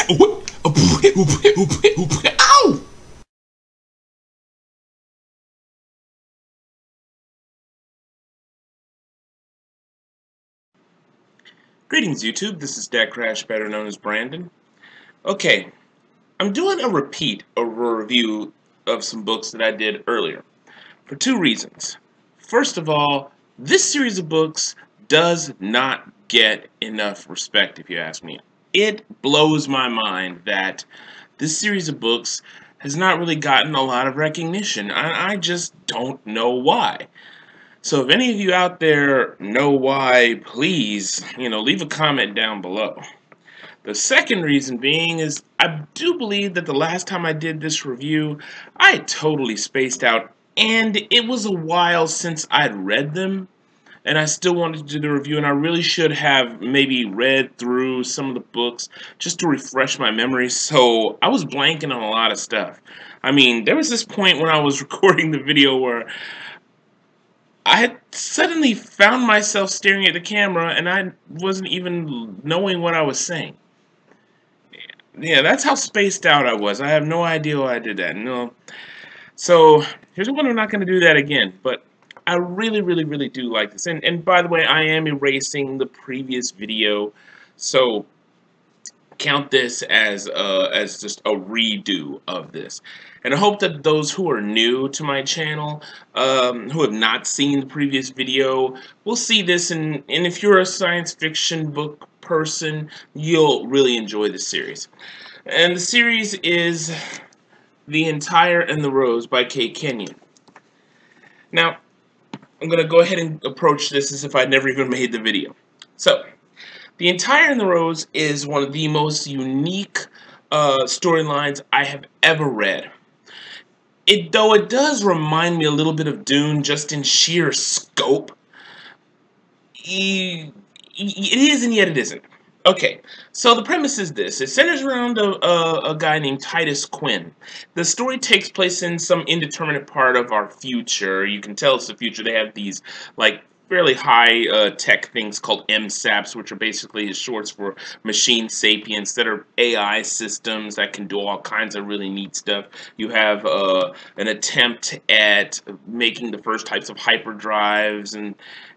Ow! Greetings, YouTube. This is DecKrash, better known as Brandon. Okay, I'm doing a review of some books that I did earlier, for two reasons. First of all, this series of books does not get enough respect, if you ask me. It blows my mind that this series of books has not really gotten a lot of recognition. I just don't know why. So if any of you out there know why, please, leave a comment down below. The second reason being is I do believe that the last time I did this review, I had totally spaced out, and it was a while since I'd read them, and I still wanted to do the review, and I really should have maybe read through some of the books just to refresh my memory, so I was blanking on a lot of stuff. I mean, there was this point when I was recording the video where I had suddenly found myself staring at the camera, and I wasn't even knowing what I was saying. Yeah, that's how spaced out I was. I have no idea why I did that. No. So, here's what I'm not going to do that again. But I really, really, really do like this. And by the way, I am erasing the previous video. So, count this as just a redo of this. And I hope that those who are new to my channel, who have not seen the previous video, will see this. And if you're a science fiction book person, you'll really enjoy this series. And the series is The Entire and the Rose by Kenyon. Now, I'm going to go ahead and approach this as if I'd never even made the video. So, The Entire and the Rose is one of the most unique storylines I have ever read. Though it does remind me a little bit of Dune, just in sheer scope, it is and yet it isn't. Okay, so the premise is this. It centers around a guy named Titus Quinn. The story takes place in some indeterminate part of our future. You can tell it's the future. They have these, like, fairly high tech things called MSAPs, which are basically shorts for machine sapients, that are AI systems that can do all kinds of really neat stuff. You have an attempt at making the first types of hyperdrives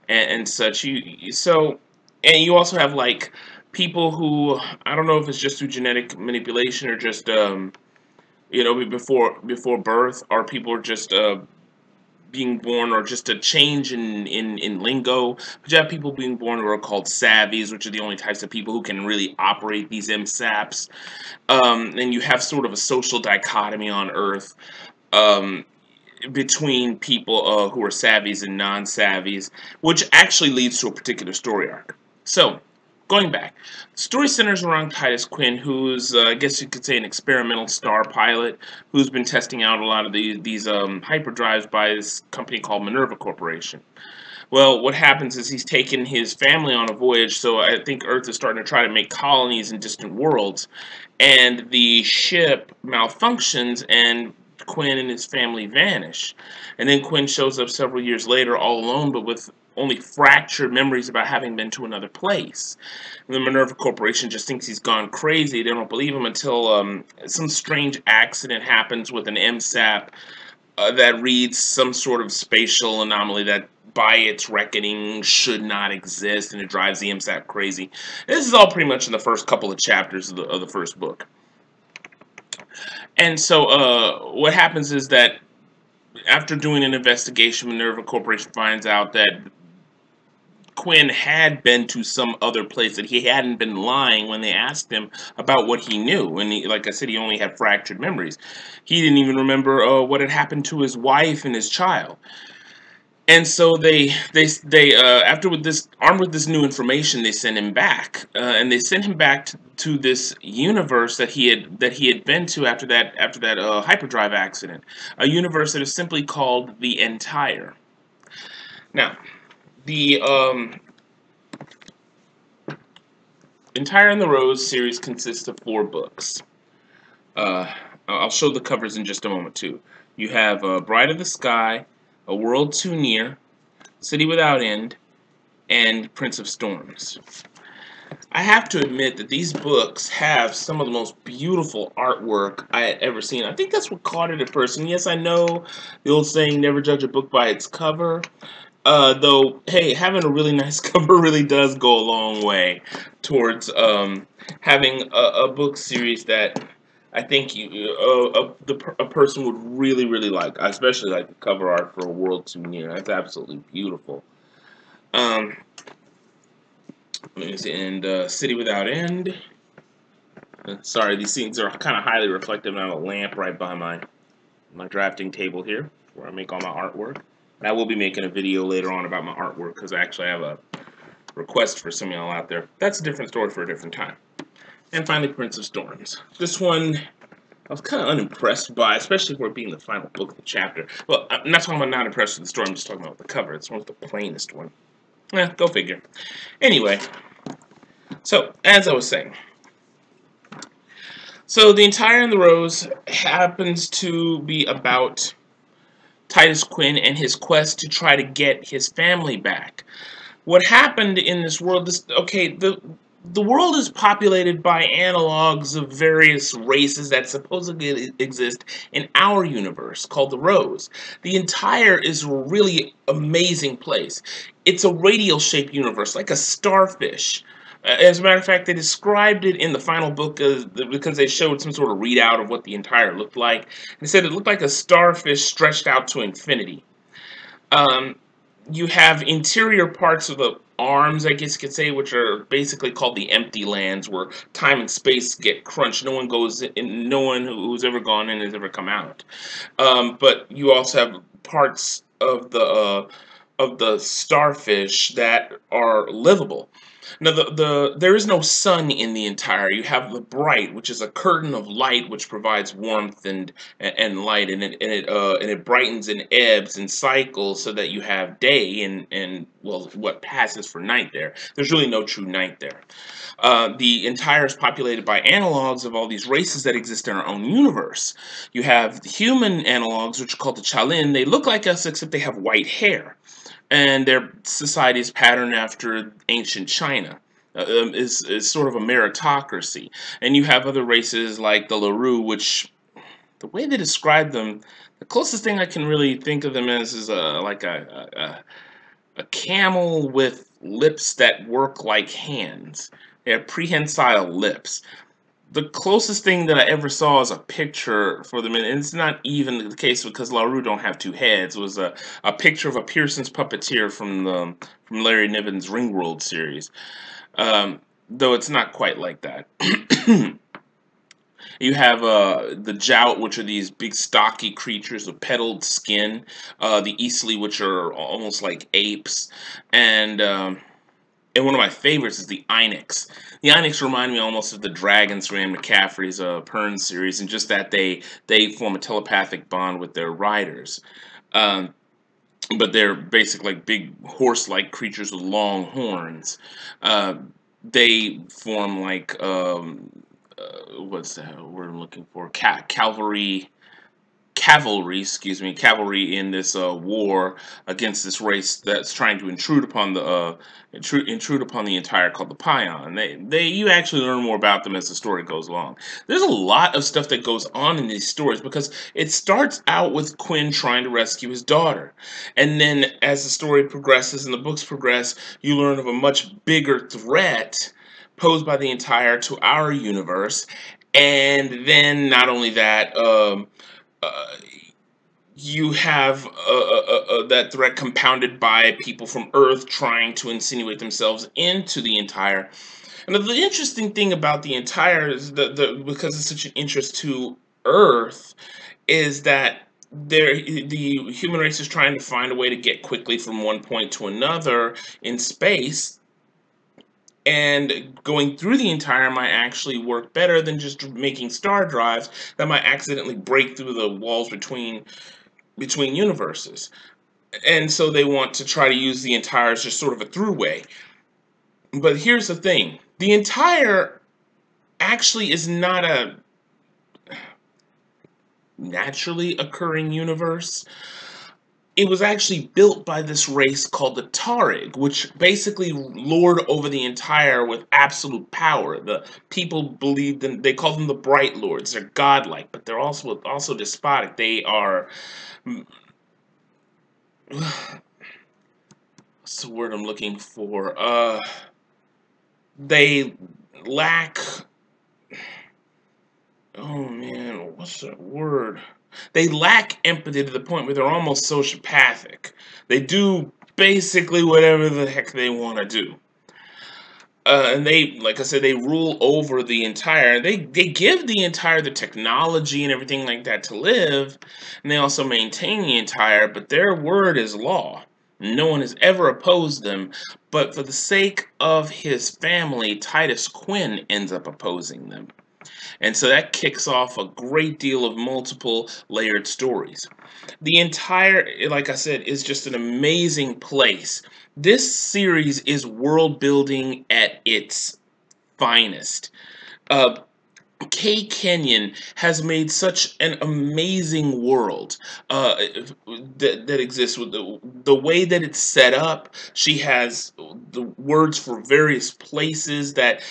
and such. And you also have, like, people who, I don't know if it's just through genetic manipulation or just before birth, or people are just being born, or just a change in lingo. But you have people being born who are called savvies, which are the only types of people who can really operate these MSAPs. And you have sort of a social dichotomy on Earth between people who are savvies and non-savvies, which actually leads to a particular story arc. So, going back, the story centers around Titus Quinn, who's, I guess you could say, an experimental star pilot who's been testing out a lot of these hyperdrives by this company called Minerva Corporation. Well, what happens is he's taken his family on a voyage, so I think Earth is starting to try to make colonies in distant worlds, and the ship malfunctions, and Quinn and his family vanish. And then Quinn shows up several years later all alone, but with only fractured memories about having been to another place. And the Minerva Corporation just thinks he's gone crazy. They don't believe him until some strange accident happens with an MSAP that reads some sort of spatial anomaly that, by its reckoning, should not exist, and it drives the MSAP crazy. This is all pretty much in the first couple of chapters of the first book. And so what happens is that after doing an investigation, Minerva Corporation finds out that Quinn had been to some other place, that he hadn't been lying when they asked him about what he knew. And like I said, he only had fractured memories. He didn't even remember what had happened to his wife and his child. And so after armed with this new information, they send him back, and they send him back to this universe that he had been to after that hyperdrive accident, a universe that is simply called the Entire. Now, the Entire and the Rose series consists of 4 books. I'll show the covers in just a moment too. You have Bride of the Sky, A World Too Near, City Without End, and Prince of Storms. I have to admit that these books have some of the most beautiful artwork I had ever seen. I think that's what caught it at first. And yes, I know the old saying, never judge a book by its cover. Though, hey, having a really nice cover really does go a long way towards having a book series that I think a person would really, really like. I especially like the cover art for A World Too Near. That's absolutely beautiful. Um, Let me see, and City Without End. Sorry, these scenes are kind of highly reflective. I have a lamp right by my drafting table here, where I make all my artwork. And I will be making a video later on about my artwork, because I actually have a request for some of y'all out there. That's a different story for a different time. And finally, Prince of Storms. This one, I was kind of unimpressed by, especially for it being the final book of the chapter. Well, I'm not talking about not impressed with the story, I'm just talking about the cover. It's one of the plainest one. Go figure. Anyway, so, as I was saying, so The Entire and the Rose happens to be about Titus Quinn and his quest to try to get his family back. What happened in this world, the world is populated by analogs of various races that supposedly exist in our universe, called the Rose. The Entire is a really amazing place. It's a radial-shaped universe, like a starfish. As a matter of fact, they described it in the final book because they showed some sort of readout of what the Entire looked like. They said it looked like a starfish stretched out to infinity. Um, you have interior parts of the arms, I guess you could say, which are basically called the empty lands, where time and space get crunched. No one goes in, no one who's ever gone in has ever come out. But you also have parts of the starfish that are livable. Now, there is no sun in the Entire. You have the bright, which is a curtain of light, which provides warmth and light, and it brightens and ebbs and cycles so that you have day and well, what passes for night there. There's really no true night there. The Entire is populated by analogs of all these races that exist in our own universe. You have human analogs, which are called the Chalin. They look like us, except they have white hair, and their society is patterned after ancient China. Is sort of a meritocracy. And you have other races like the Larue, which, the way they describe them, the closest thing I can really think of them as is like a camel with lips that work like hands. They have prehensile lips. The closest thing that I ever saw is a picture for them, and it's not even the case because LaRue don't have two heads. It was a picture of a Pearson's Puppeteer from Larry Niven's Ringworld series, though it's not quite like that. You have the Jout, which are these big stocky creatures with petaled skin, the Eastleigh, which are almost like apes, and one of my favorites is the Inex. The Inex remind me almost of the dragons from Anne McCaffrey's Pern series, and just that they form a telepathic bond with their riders. But they're basically like big horse-like creatures with long horns. They form like what's the word I'm looking for? Cavalry in this war against this race that's trying to intrude upon the Entire, called the Pion. You actually learn more about them as the story goes along. There's a lot of stuff that goes on in these stories because it starts out with Quinn trying to rescue his daughter, and then as the story progresses and the books progress, you learn of a much bigger threat posed by the Entire to our universe, and then not only that. Uh, you have that threat compounded by people from Earth trying to insinuate themselves into the Entire. And the interesting thing about the Entire is that because it's such an interest to Earth, is that the human race is trying to find a way to get quickly from one point to another in space. And going through the Entire might actually work better than just making star drives that might accidentally break through the walls between universes. And so they want to try to use the Entire as just sort of a throughway. But here's the thing. The Entire actually is not a naturally occurring universe. it was actually built by this race called the Tarig, which basically lord over the entire with absolute power. The people believe them; they call them the Bright Lords. They're godlike, but they're also despotic. They are what's the word I'm looking for? They lack. Oh man, what's that word? They lack empathy to the point where they're almost sociopathic. They do basically whatever the heck they want to do. And they, like I said, they rule over the entire. They give the entire the technology and everything like that to live, and they also maintain the entire. But their word is law. No one has ever opposed them. But for the sake of his family, Titus Quinn ends up opposing them. And so that kicks off a great deal of multiple layered stories. The entire, like I said, is just an amazing place. This series is world building at its finest. Uh, Kenyon has made such an amazing world that exists with the way that it's set up. She has the words for various places that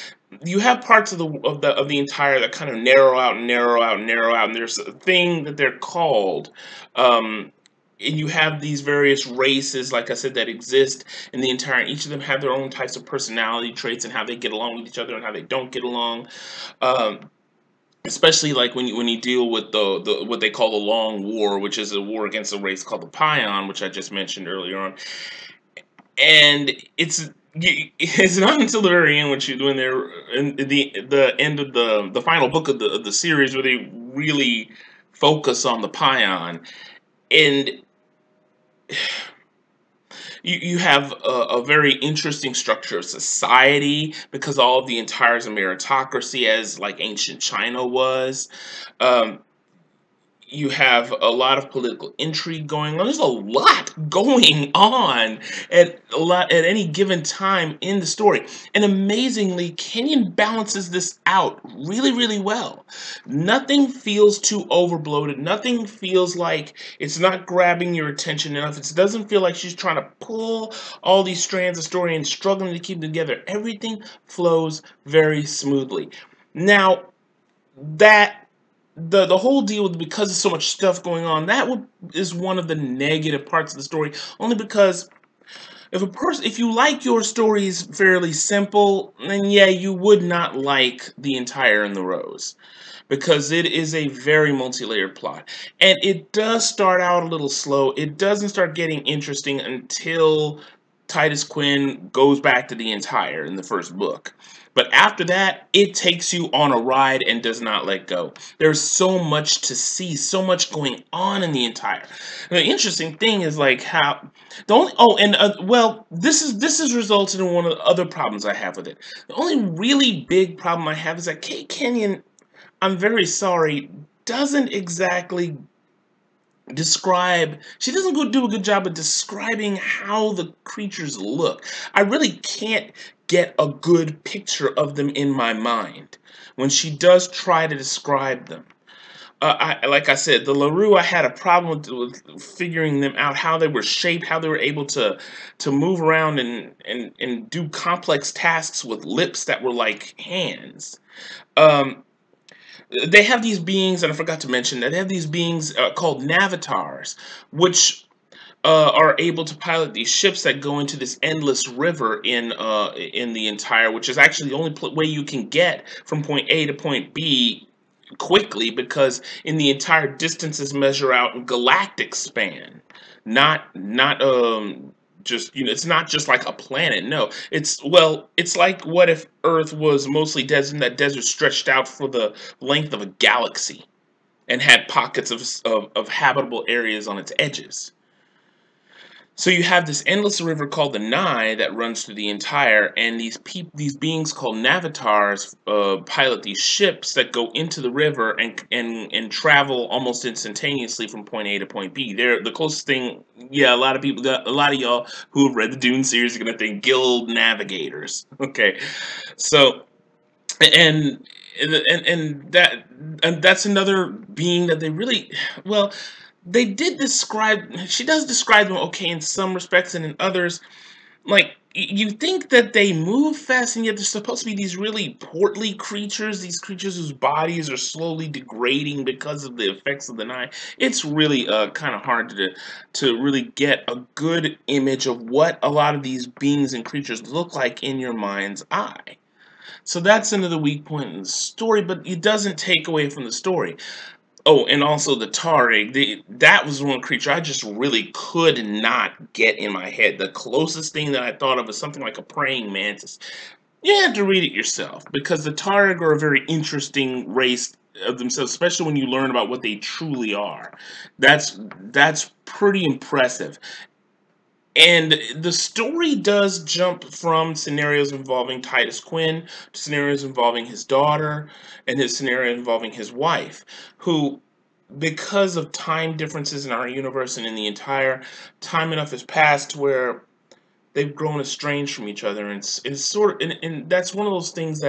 you have parts of the entire that kind of narrow out and narrow out and narrow out, and there's a thing that they're called. Um, and you have these various races, like I said, that exist in the entire. Each of them have their own types of personality traits and how they get along with each other and how they don't get along. Um, Especially like when you deal with the what they call the Long War, which is a war against a race called the Pion, which I just mentioned earlier on, and it's not until the very end when they're in the end of the final book of the series where they really focus on the Pion, and you have a very interesting structure of society because all of the entire is a meritocracy as like ancient China was. Um, you have a lot of political intrigue going on. There's a lot going on at any given time in the story. And amazingly, Kenyon balances this out really, really well. Nothing feels too overbloated. Nothing feels like it's not grabbing your attention enough. It doesn't feel like she's trying to pull all these strands of story and struggling to keep them together. Everything flows very smoothly. Now, that the whole deal with because of so much stuff going on, is one of the negative parts of the story. Only because if you like your stories fairly simple, then yeah, you would not like the entire in the Rose because it is a very multi-layered plot, and it does start out a little slow. It doesn't start getting interesting until Titus Quinn goes back to the entire in the first book. But after that, it takes you on a ride and does not let go. There's so much to see, so much going on in the entire. And the interesting thing is like how the only and well, this is resulted in one of the other problems I have with it. The only really big problem I have is that Kate Kenyon, I'm very sorry, doesn't exactly she doesn't do a good job of describing how the creatures look. I really can't get a good picture of them in my mind when she does try to describe them. Like I said, the LaRue, I had a problem with figuring them out, how they were shaped, how they were able to move around and do complex tasks with lips that were like hands. Um, they have these beings, and I forgot to mention that they have these beings called Navitars, which are able to pilot these ships that go into this endless river in the entire, which is actually the only way you can get from point A to point B quickly, because in the entire distances measure out in galactic span, not just, it's not just like a planet. No, it's like what if Earth was mostly desert and that desert stretched out for the length of a galaxy and had pockets of habitable areas on its edges. So you have this endless river called the Nai that runs through the entire, and these beings called Navitars pilot these ships that go into the river and travel almost instantaneously from point A to point B. They're the closest thing. Yeah, a lot of y'all who have read the Dune series are gonna think guild navigators. Okay, so and that's another being that they really well. they did describe, she does describe them okay in some respects, and in others, like, you think that they move fast, and yet they're supposed to be these really portly creatures, these creatures whose bodies are slowly degrading because of the effects of the night. It's really kind of hard to really get a good image of what a lot of these beings and creatures look like in your mind's eye. So that's another weak point in the story, but it doesn't take away from the story. Oh, and also the Tarig, that was one creature I just really could not get in my head. The closest thing that I thought of is something like a praying mantis. You have to read it yourself, because the Tarig are a very interesting race of themselves, especially when you learn about what they truly are. That's pretty impressive. And the story does jump from scenarios involving Titus Quinn to scenarios involving his daughter and his scenario involving his wife, who, because of time differences in our universe and in the entire time enough has passed where they've grown estranged from each other, and it's sort of, and that's one of those things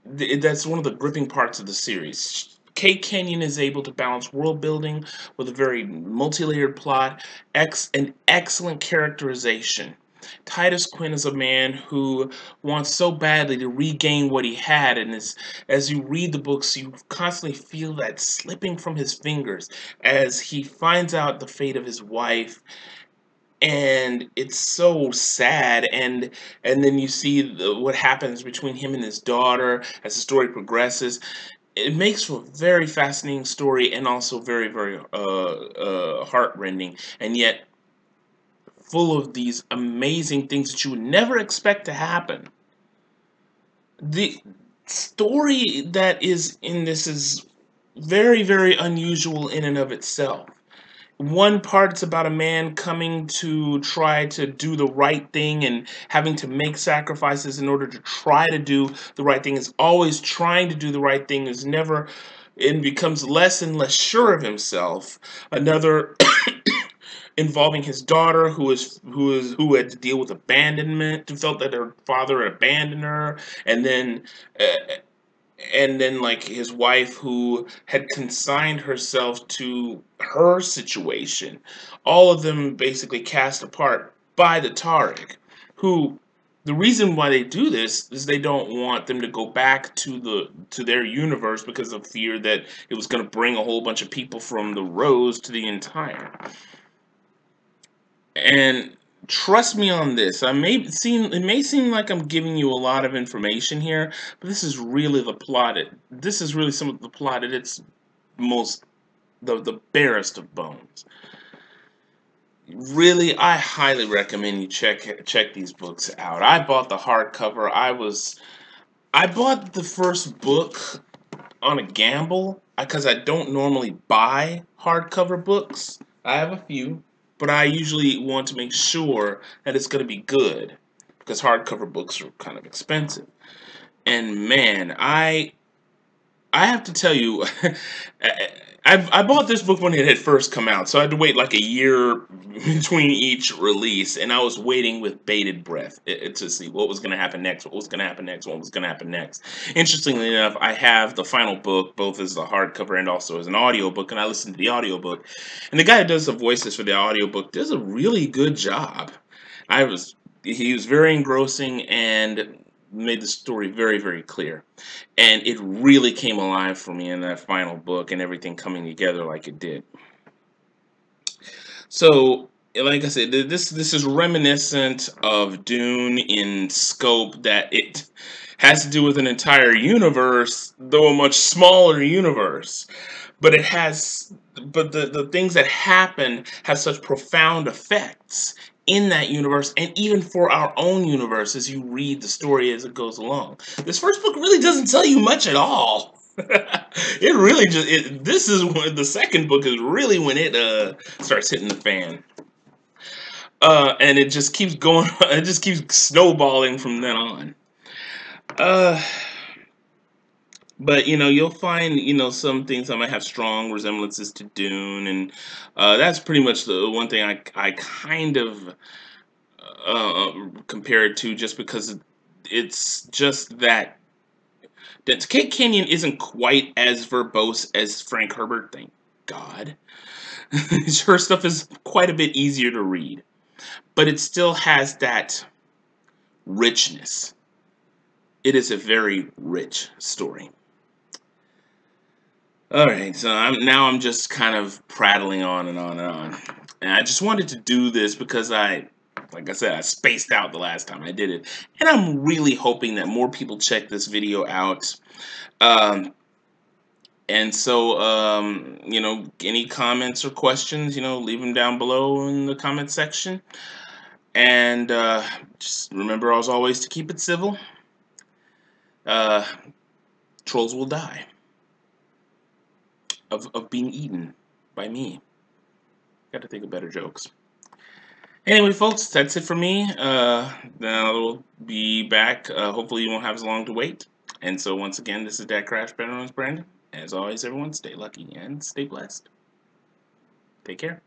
that's one of the gripping parts of the series. Kenyon is able to balance world building with a very multi-layered plot, and excellent characterization. Titus Quinn is a man who wants so badly to regain what he had, and as you read the books, you constantly feel that slipping from his fingers as he finds out the fate of his wife, and it's so sad. And then you see what happens between him and his daughter as the story progresses. It makes for a very fascinating story, and also very, very heartrending, and yet full of these amazing things that you would never expect to happen. The story that is in this is very, very unusual in and of itself. One part, it's about a man coming to try to do the right thing and having to make sacrifices in order to try to do the right thing. Is always trying to do the right thing, is never, and becomes less and less sure of himself. Another involving his daughter, who had to deal with abandonment, who felt that her father had abandoned her, and then uh, like his wife, who had consigned herself to her situation. All of them basically cast apart by the Tariq, who, the reason why they do this is they don't want them to go back to their universe, because of fear that it was going to bring a whole bunch of people from the Rose to the entire. And trust me on this. It may seem like I'm giving you a lot of information here, but this is really the plot. This is really some of the plot at its most, the barest of bones. Really, I highly recommend you check these books out. I bought the hardcover. I bought the first book on a gamble, because I don't normally buy hardcover books. I have a few, but I usually want to make sure that it's going to be good, because hardcover books are kind of expensive. And man, I have to tell you, I bought this book when it had first come out, so I had to wait like a year between each release, and I was waiting with bated breath to see what was going to happen next, what was going to happen next, what was going to happen next. Interestingly enough, I have the final book, both as a hardcover and also as an audiobook, and I listened to the audiobook, and the guy who does the voices for the audiobook does a really good job. He was very engrossing and made the story very, very clear. And it really came alive for me in that final book, and everything coming together like it did. So, like I said, this is reminiscent of Dune in scope, that it has to do with an entire universe, though a much smaller universe. But the things that happen have such profound effects in that universe, and even for our own universe, as you read the story as it goes along. This first book really doesn't tell you much at all. It really this is when the second book is really when it starts hitting the fan. And it just keeps going, it just keeps snowballing from then on. Uh, but you'll find some things that might have strong resemblances to Dune, and that's pretty much the one thing I kind of compare it to, just because it's just that Kenyon isn't quite as verbose as Frank Herbert thing. God. Her stuff is quite a bit easier to read, but it still has that richness. It is a very rich story. Alright, so I'm just kind of prattling on and on and on. And I just wanted to do this because like I said, I spaced out the last time I did it. And I'm really hoping that more people check this video out. And so, any comments or questions, leave them down below in the comment section. And just remember, as always, to keep it civil. Trolls will die of being eaten by me. Got to think of better jokes. Anyway, folks, that's it for me. Then I'll be back. Hopefully, you won't have as long to wait. And so, once again, this is DecKrash, better known as Brandon. As always, everyone, stay lucky and stay blessed. Take care.